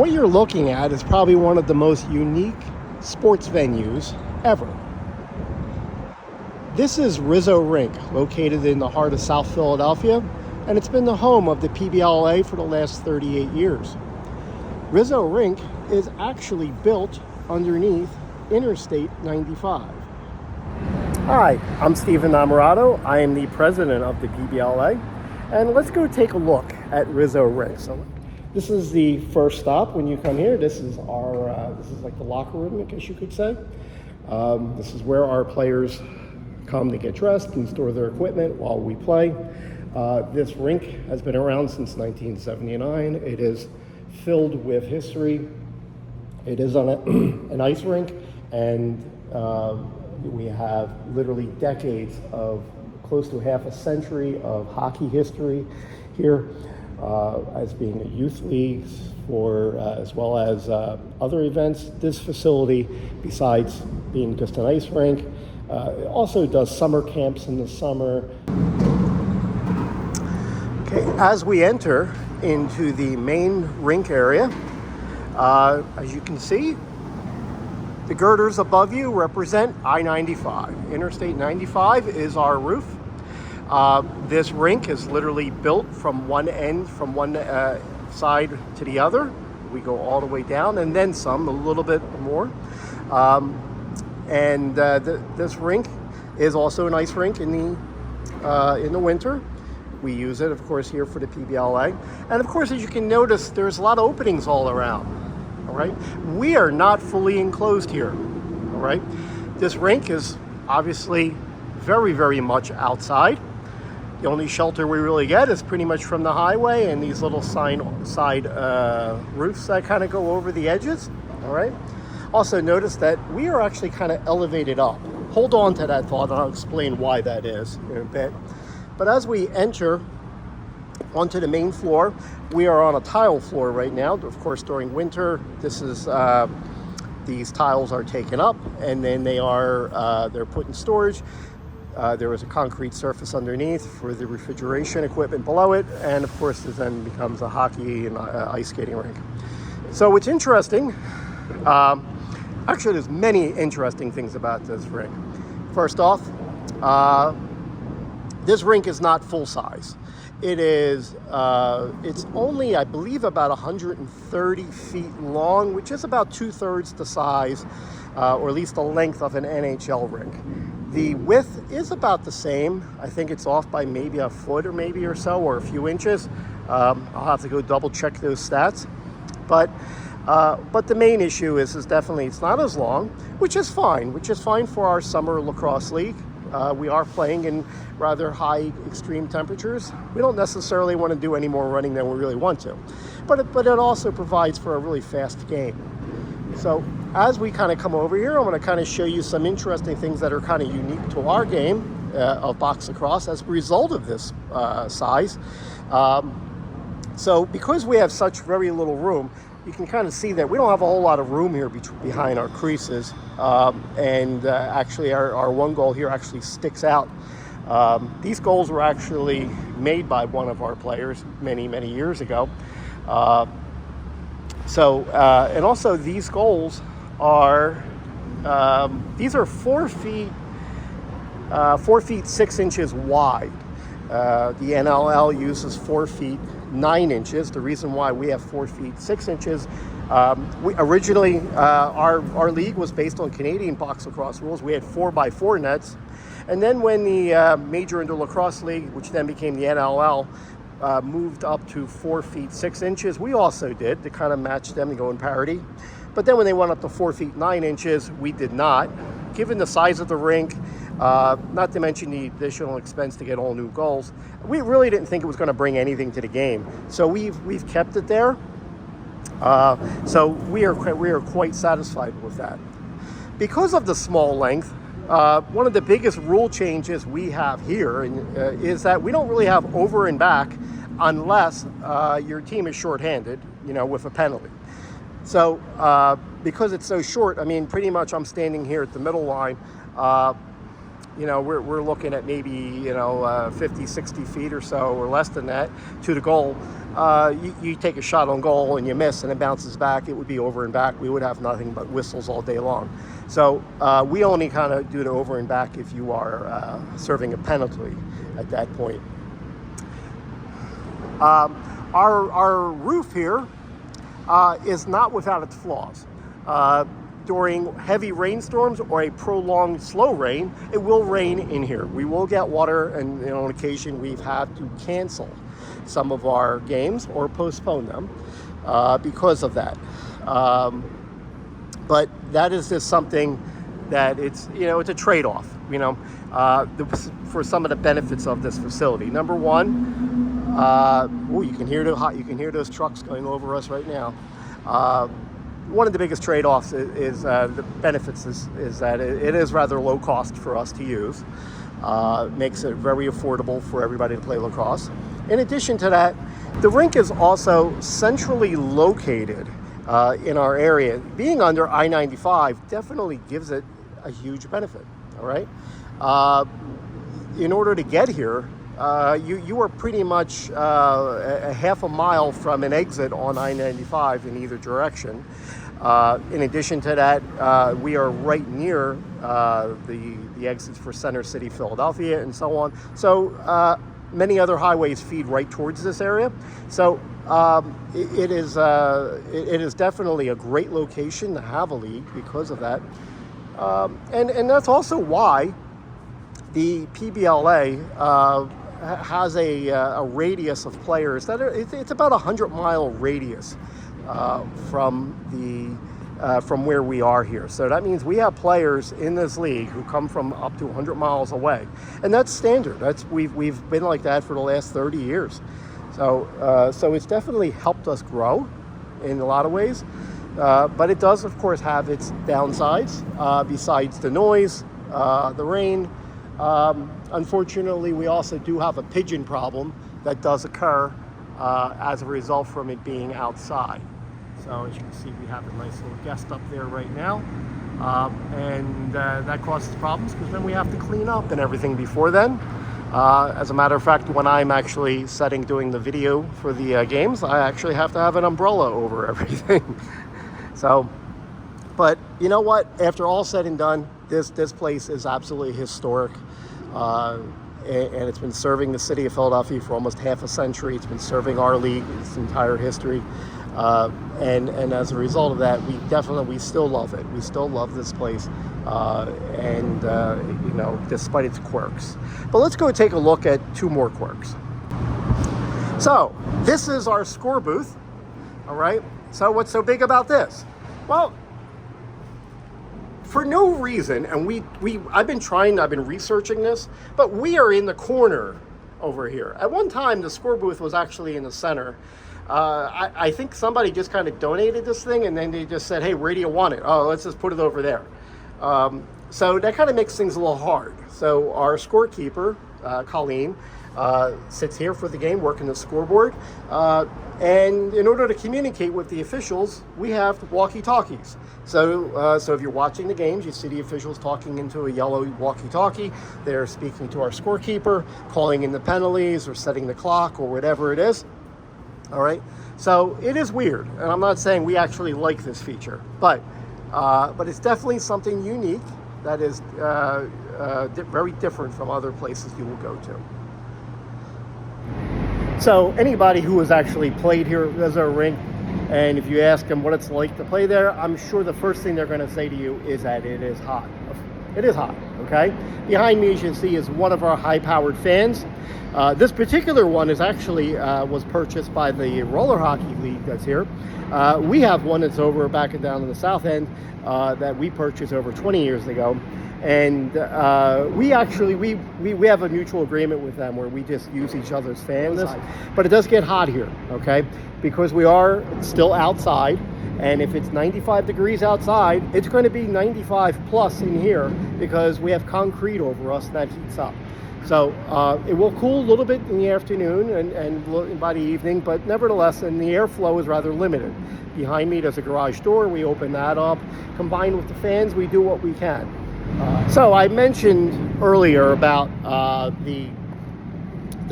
What you're looking at is probably one of the most unique sports venues ever. This is Rizzo Rink, located in the heart of South Philadelphia, and it's been the home of the PBLA for the last 38 years. Rizzo Rink is actually built underneath Interstate 95. Hi, I'm Stephen Namorato. I am the president of the PBLA, and let's go take a look at Rizzo Rink. So this is the first stop when you come here. This is our, this is like the locker room, I guess you could say. This is where our players come to get dressed and store their equipment while we play. This rink has been around since 1979. It is filled with history. It is on an ice rink, and we have literally decades of, close to half a century of hockey history here. As being a youth league for as well as other events. This facility, besides being just an ice rink, it also does summer camps in the summer. Okay, as we enter into the main rink area, as you can see, the girders above you represent I-95. Interstate 95 is our roof. This rink is literally built from one end, from one side to the other. We go all the way down and then some, a little bit more. This rink is also an ice rink in the winter. We use it, of course, here for the PBLA. And of course, as you can notice, there's a lot of openings all around. All right, we are not fully enclosed here. All right, this rink is obviously very, very much outside. The only shelter we really get is pretty much from the highway and these little side roofs that kind of go over the edges. All right. Also notice that we are actually kind of elevated up. Hold on to that thought and I'll explain why that is in a bit. But as we enter onto the main floor, we are on a tile floor right now. Of course, during winter, this is these tiles are taken up and then they're put in storage. There is a concrete surface underneath for the refrigeration equipment below it, and of course it then becomes a hockey and ice skating rink. So what's interesting, actually there's many interesting things about this rink. First off, this rink is not full size. It is, it's only, I believe, about 130 feet long, which is about 2/3 the size, or at least the length of an NHL rink. The width is about the same. I think it's off by maybe a foot or so, or a few inches. I'll have to go double check those stats. But the main issue is definitely it's not as long, which is fine for our summer lacrosse league. We are playing in rather high extreme temperatures. We don't necessarily want to do any more running than we really want to. But it also provides for a really fast game. So as we kind of come over here, I'm going to kind of show you some interesting things that are kind of unique to our game of box lacrosse as a result of this size. So because we have such very little room, you can kind of see that we don't have a whole lot of room here behind our creases. Actually our one goal here actually sticks out. These goals were actually made by one of our players many, many years ago. And also these goals are, these are 4 feet 6 inches wide. The NLL uses 4 feet 9 inches. The reason why we have 4 feet 6 inches, we originally, our league was based on Canadian box lacrosse rules. We had 4x4 nets. And then when the Major Indoor Lacrosse League, which then became the NLL, moved up to 4 feet 6 inches, we also did to kind of match them and go in parity. But then when they went up to 4 feet 9 inches, we did not. Given the size of the rink, not to mention the additional expense to get all new goals, we really didn't think it was going to bring anything to the game. So we've kept it there. So we are quite satisfied with that. Because of the small length, one of the biggest rule changes we have here is that we don't really have over and back unless your team is shorthanded, with a penalty. So because it's so short, I mean, pretty much I'm standing here at the middle line. we're looking at maybe 50, 60 feet or so, or less than that, to the goal. You take a shot on goal and you miss and it bounces back, it would be over and back. We would have nothing but whistles all day long. So we only kind of do the over and back if you are serving a penalty at that point. Our roof here is not without its flaws. During heavy rainstorms or a prolonged slow rain, it will rain in here. We will get water, and on occasion we've had to cancel some of our games or postpone them because of that. But that is just something that it's a trade-off. For some of the benefits of this facility. Number one, you can hear those trucks going over us right now. One of the biggest trade-offs is the benefits is that it is rather low cost for us to use. Makes it very affordable for everybody to play lacrosse. In addition to that, the rink is also centrally located in our area. Being under I-95 definitely gives it a huge benefit, all right? In order to get here, you are pretty much a half a mile from an exit on I-95 in either direction. In addition to that, we are right near the exits for Center City, Philadelphia, and so on. So many other highways feed right towards this area. So it is definitely a great location to have a league because of that. And that's also why the PBLA has a radius of players that it's about 100-mile radius from where we are here. So that means we have players in this league who come from up to 100 miles away, and that's standard. We've been like that for the last 30 years. So it's definitely helped us grow in a lot of ways, but it does, of course, have its downsides. Besides the noise, the rain. Unfortunately, we also do have a pigeon problem that does occur as a result from it being outside. So as you can see, we have a nice little guest up there right now. And that causes problems because then we have to clean up and everything before then. As a matter of fact, when I'm actually doing the video for the games, I actually have to have an umbrella over everything. So, but you know what? After all said and done, this place is absolutely historic. And it's been serving the city of Philadelphia for almost half a century. It's been serving our league its entire history. And as a result of that, we still love it. We still love this place, despite its quirks. But let's go take a look at two more quirks. So this is our score booth. All right. So what's so big about this? Well, for no reason, and I've been researching this, but we are in the corner over here. At one time, the score booth was actually in the center. I think somebody just kind of donated this thing, and then they just said, hey, where do you want it? Oh, let's just put it over there. So that kind of makes things a little hard. So our scorekeeper, Colleen, sits here for the game, working the scoreboard. And in order to communicate with the officials, we have walkie-talkies. So if you're watching the games, you see the officials talking into a yellow walkie-talkie. They're speaking to our scorekeeper, calling in the penalties or setting the clock or whatever it is. All right. So it is weird, and I'm not saying we actually like this feature, but it's definitely something unique that is very different from other places you will go to. So anybody who has actually played here at Rizzo Rink, and if you ask them what it's like to play there, I'm sure the first thing they're going to say to you is that it is hot. It is hot, okay? Behind me, as you can see, is one of our high-powered fans. This particular one is actually was purchased by the roller hockey league that's here. We have one that's over back and down in the south end that we purchased over 20 years ago. And we have a mutual agreement with them where we just use each other's fans. But it does get hot here, okay? Because we are still outside. And if it's 95 degrees outside, it's going to be 95 plus in here because we have concrete over us that heats up. So it will cool a little bit in the afternoon and by the evening, but nevertheless, and the airflow is rather limited. Behind me, there's a garage door. We open that up. Combined with the fans, we do what we can. So I mentioned earlier about the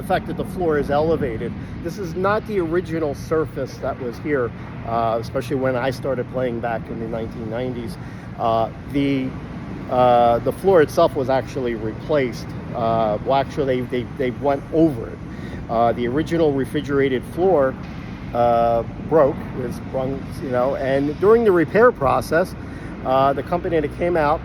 fact that the floor is elevated. This is not the original surface that was here, especially when I started playing back in the 1990s. The floor itself was actually replaced. Well, actually, they went over it. The original refrigerated floor broke, was sprung, and during the repair process, the company that came out,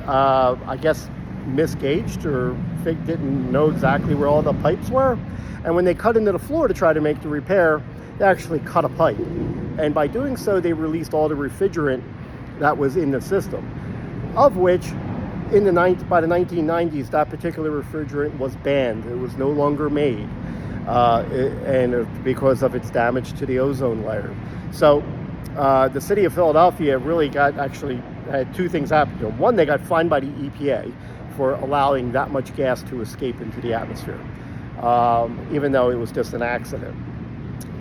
I guess, misgauged or didn't know exactly where all the pipes were, and when they cut into the floor to try to make the repair, they actually cut a pipe, and by doing so, they released all the refrigerant that was in the system, of which by the 1990s, that particular refrigerant was banned. It was no longer made, and because of its damage to the ozone layer. So the city of Philadelphia really had two things happen to them. One, they got fined by the EPA for allowing that much gas to escape into the atmosphere, even though it was just an accident.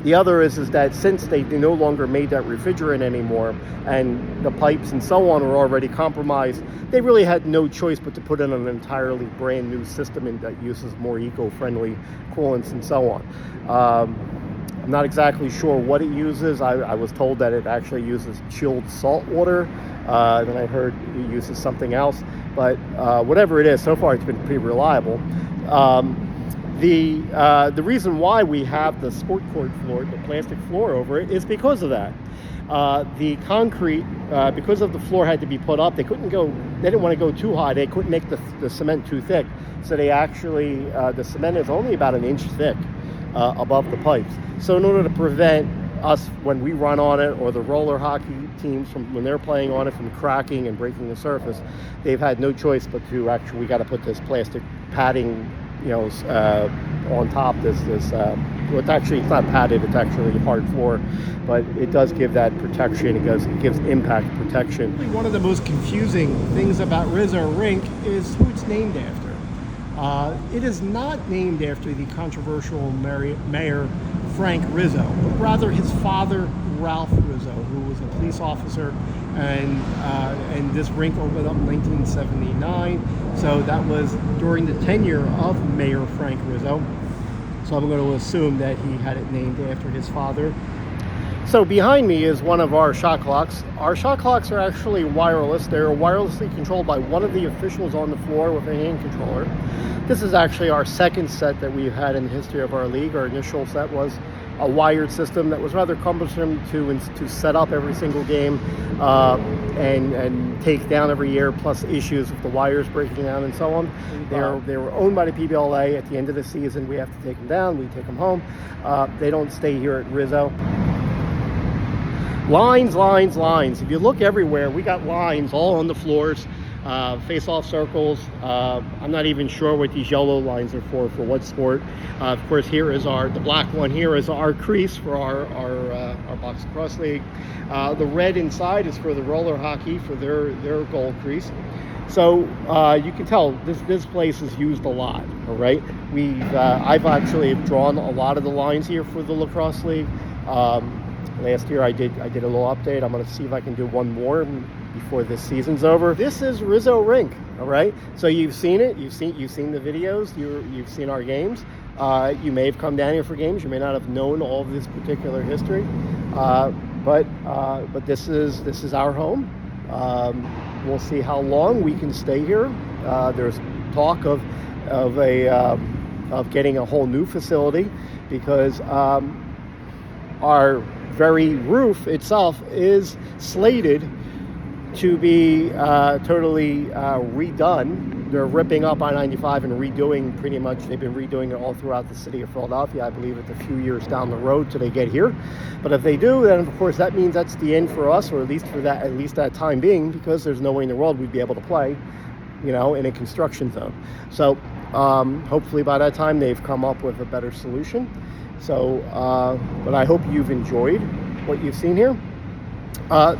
The other is that since they no longer made that refrigerant anymore, and the pipes and so on were already compromised, they really had no choice but to put in an entirely brand new system that uses more eco-friendly coolants and so on. I'm not exactly sure what it uses. I was told that it actually uses chilled salt water. Then I heard it uses something else. But whatever it is, so far it's been pretty reliable. The reason why we have the sport court floor, the plastic floor over it, is because of that. The concrete, because of the floor had to be put up, they didn't want to go too high. They couldn't make the cement too thick. So they actually, the cement is only about an inch thick above the pipes. So in order to prevent us, when we run on it, or the roller hockey teams from when they're playing on it, from cracking and breaking the surface, they've had no choice but to we got to put this plastic padding, on top. Well, it's not padded, it's actually hard floor, but it does give that protection. It gives impact protection. One of the most confusing things about Rizzo Rink is who it's named after. It is not named after the controversial Mayor Frank Rizzo, but rather his father, Ralph Rizzo, who was a police officer, and this rink opened up in 1979. So that was during the tenure of Mayor Frank Rizzo. So I'm going to assume that he had it named after his father. So behind me is one of our shot clocks. Our shot clocks are actually wireless. They're wirelessly controlled by one of the officials on the floor with a hand controller. This is actually our second set that we've had in the history of our league. Our initial set was a wired system that was rather cumbersome to set up every single game and take down every year, plus issues with the wires breaking down and so on. They were owned by the PBLA. At the end of the season, we have to take them down. We take them home. They don't stay here at Rizzo. Lines, lines, lines. If you look everywhere, we got lines all on the floors, face-off circles. I'm not even sure what these yellow lines are for what sport. Of course, here is the black one here is our crease for our box lacrosse league. The red inside is for the roller hockey, for their goal crease. So you can tell this place is used a lot. All right, I've actually drawn a lot of the lines here for the lacrosse league. Last year I did a little update. I'm going to see if I can do one more before this season's over. This is Rizzo Rink, all right? So you've seen it. You've seen the videos. You've seen our games. You may have come down here for games. You may not have known all of this particular history, but this is our home. We'll see how long we can stay here. There's talk of getting a whole new facility because our very roof itself is slated to be totally redone. They're ripping up I-95 and redoing pretty much. They've been redoing it all throughout the city of Philadelphia. I believe it's a few years down the road till they get here. But if they do, then of course that means that's the end for us, or at least that time being, because there's no way in the world we'd be able to play, in a construction zone. So hopefully by that time they've come up with a better solution. So, but I hope you've enjoyed what you've seen here.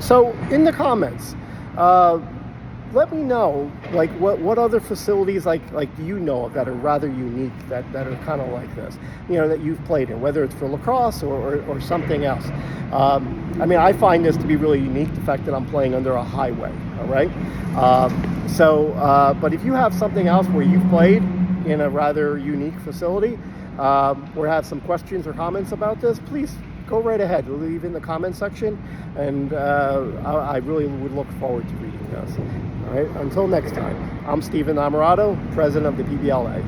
So in the comments, let me know, like, what other facilities like you know of that are rather unique, that are kind of like this, that you've played in, whether it's for lacrosse or something else. I mean, I find this to be really unique, the fact that I'm playing under a highway, all right? But if you have something else where you've played in a rather unique facility, or have some questions or comments about this, please go right ahead. Leave in the comment section, and I really would look forward to reading those. All right, until next time, I'm Stephen Amarato, president of the PBLA.